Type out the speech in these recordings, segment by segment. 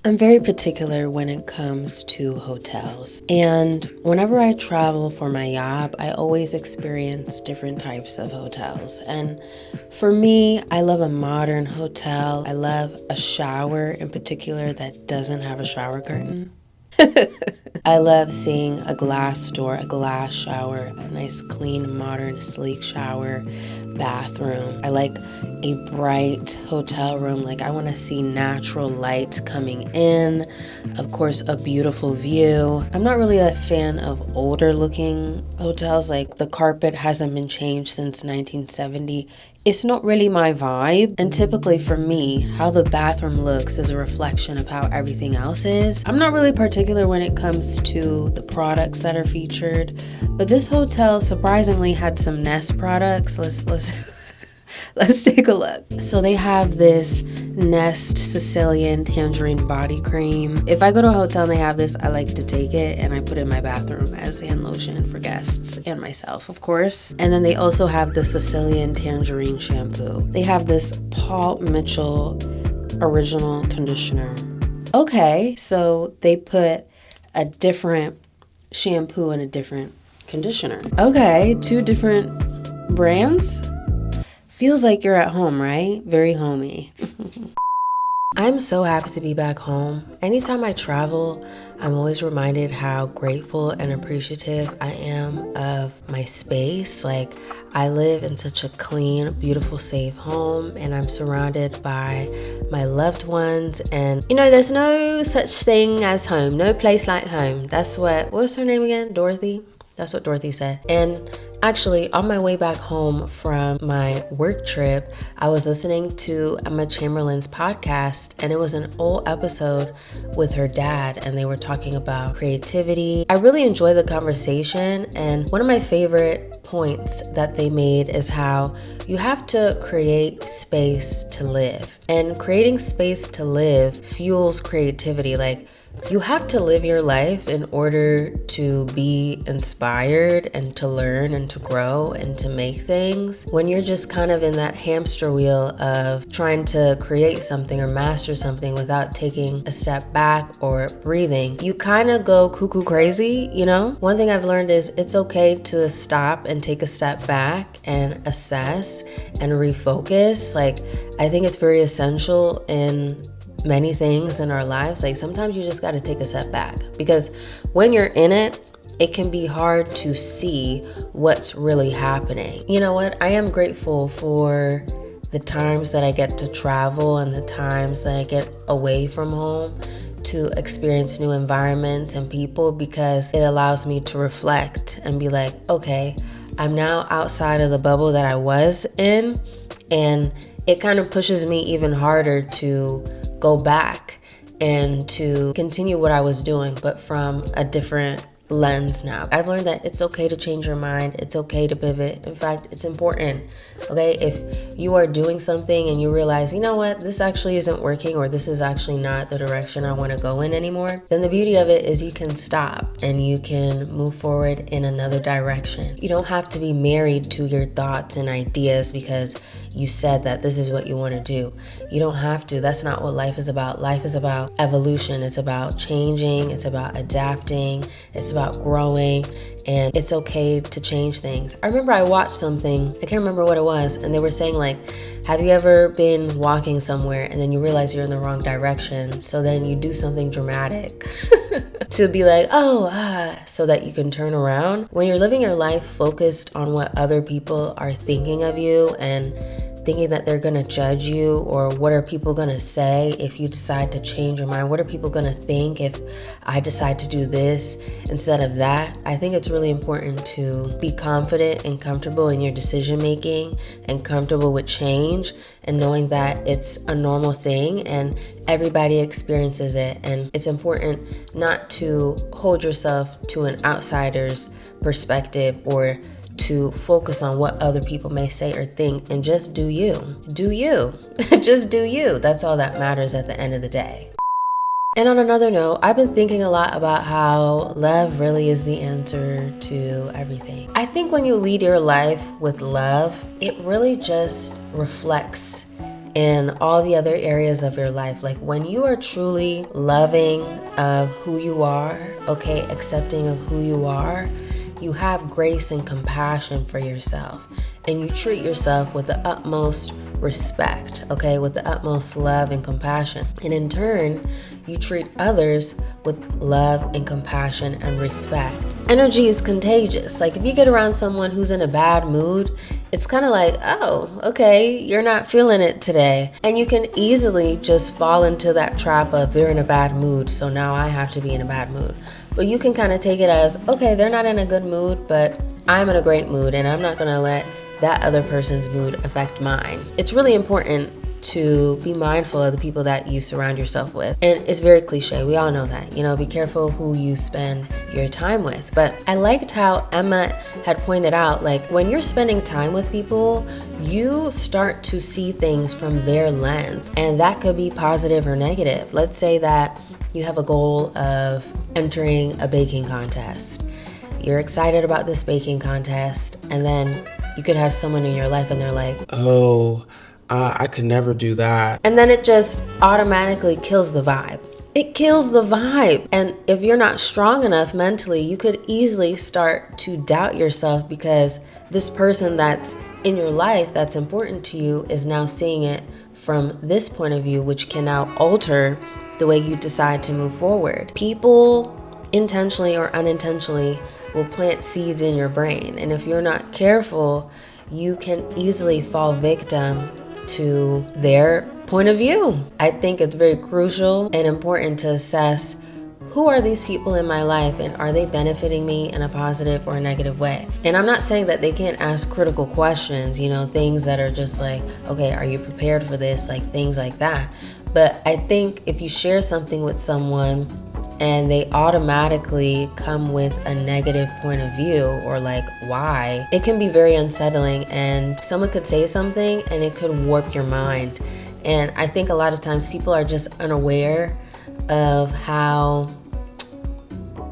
I'm very particular when it comes to hotels. And whenever I travel for my job, I always experience different types of hotels. And for me, I love a modern hotel. I love a shower in particular that doesn't have a shower curtain. I love seeing a glass door, a glass shower, a nice, clean, modern, sleek shower, bathroom. I like a bright hotel room. Like, I want to see natural light coming in. Of course, a beautiful view. I'm not really a fan of older looking hotels. Like, the carpet hasn't been changed since 1970. It's not really my vibe. And typically for me, how the bathroom looks is a reflection of how everything else is. I'm not really particular when it comes to the products that are featured, but this hotel surprisingly had some Nest products. Let's take a look. So they have this Nest Sicilian Tangerine Body Cream. If I go to a hotel and they have this, I like to take it and I put it in my bathroom as hand lotion for guests and myself, of course. And then they also have the Sicilian Tangerine Shampoo. They have this Paul Mitchell Original Conditioner. Okay, so they put a different shampoo and a different conditioner. Okay, two different brands? Feels like you're at home, right? Very homey. I'm so happy to be back home. Anytime I travel, I'm always reminded how grateful and appreciative I am of my space. Like, I live in such a clean, beautiful, safe home, and I'm surrounded by my loved ones. And there's no such thing as home, no place like home. What was her name again? Dorothy? That's what Dorothy said. And actually, on my way back home from my work trip, I was listening to Emma Chamberlain's podcast, and it was an old episode with her dad, and they were talking about creativity. I really enjoyed the conversation, and one of my favorite points that they made is how you have to create space to live. And creating space to live fuels creativity. Like, you have to live your life in order to be inspired and to learn and to grow and to make things. When you're just kind of in that hamster wheel of trying to create something or master something without taking a step back or breathing, you kind of go cuckoo crazy, One thing I've learned is it's okay to stop and take a step back and assess and refocus. Like, I think it's very essential in many things in our lives. Like, sometimes you just got to take a step back, because when you're in it, it can be hard to see what's really happening. You know what? I am grateful for the times that I get to travel and the times that I get away from home to experience new environments and people, because it allows me to reflect and be like, okay, I'm now outside of the bubble that I was in, and it kind of pushes me even harder to go back and to continue what I was doing, but from a different lens now. I've learned that it's okay to change your mind. It's okay to pivot. In fact, it's important. Okay, if you are doing something and you realize, you know what, this actually isn't working, or this is actually not the direction I want to go in anymore, then the beauty of it is you can stop and you can move forward in another direction. You don't have to be married to your thoughts and ideas because you said that this is what you want to do. You don't have to. That's not what life is about. Life is about evolution. It's about changing. It's about adapting. It's about growing. And it's okay to change things. I remember I watched something, I can't remember what it was, and they were saying, like, have you ever been walking somewhere and then you realize you're in the wrong direction? So then you do something dramatic to be like, so that you can turn around. When you're living your life focused on what other people are thinking of you and thinking that they're gonna judge you, or what are people gonna say if you decide to change your mind? What are people gonna think if I decide to do this instead of that? I think it's really important to be confident and comfortable in your decision making and comfortable with change, and knowing that it's a normal thing and everybody experiences it. And it's important not to hold yourself to an outsider's perspective or to focus on what other people may say or think, and just do you. Do you. Just do you. That's all that matters at the end of the day. And on another note, I've been thinking a lot about how love really is the answer to everything. I think when you lead your life with love, it really just reflects in all the other areas of your life. Like when you are truly loving of who you are, okay, accepting of who you are, you have grace and compassion for yourself, and you treat yourself with the utmost respect, okay, with the utmost love and compassion. And in turn, you treat others with love and compassion and respect. Energy is contagious. Like if you get around someone who's in a bad mood, it's kind of like, oh, okay, you're not feeling it today. And you can easily just fall into that trap of they're in a bad mood, so now I have to be in a bad mood. But you can kind of take it as, okay, they're not in a good mood, but I'm in a great mood, and I'm not gonna let that other person's mood affect mine. It's really important to be mindful of the people that you surround yourself with. And it's very cliche, we all know that, be careful who you spend your time with. But I liked how Emma had pointed out, like when you're spending time with people, you start to see things from their lens, and that could be positive or negative. Let's say that you have a goal of entering a baking contest. You're excited about this baking contest, and then you could have someone in your life and they're like, oh, I could never do that. And then it just automatically kills the vibe. It kills the vibe. And if you're not strong enough mentally, you could easily start to doubt yourself, because this person that's in your life that's important to you is now seeing it from this point of view, which can now alter the way you decide to move forward. People intentionally or unintentionally will plant seeds in your brain, and if you're not careful, you can easily fall victim to their point of view. I think it's very crucial and important to assess, who are these people in my life, and are they benefiting me in a positive or a negative way? And I'm not saying that they can't ask critical questions, things that are just like, okay, are you prepared for this? Like things like that. But I think if you share something with someone and they automatically come with a negative point of view, or like why, it can be very unsettling, and someone could say something and it could warp your mind. And I think a lot of times people are just unaware of how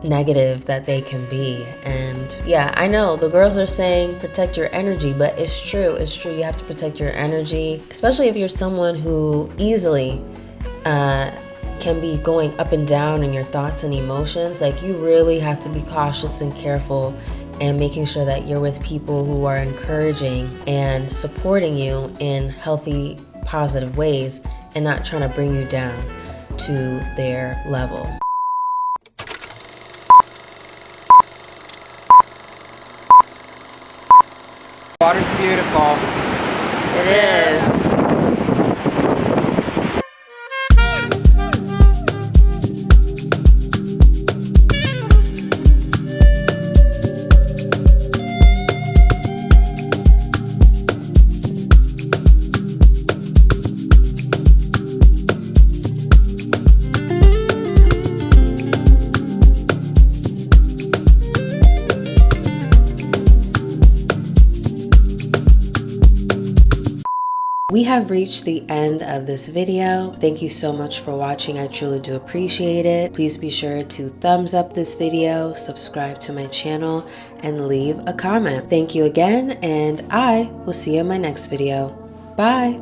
negative that they can be. And yeah, I know the girls are saying protect your energy, but it's true. You have to protect your energy, especially if you're someone who easily can be going up and down in your thoughts and emotions. Like you really have to be cautious and careful, and making sure that you're with people who are encouraging and supporting you in healthy, positive ways, and not trying to bring you down to their level. Water's beautiful. It is. We have reached the end of this video. Thank you so much for watching. I truly do appreciate it. Please be sure to thumbs up this video, subscribe to my channel, and leave a comment. Thank you again, and I will see you in my next video. Bye.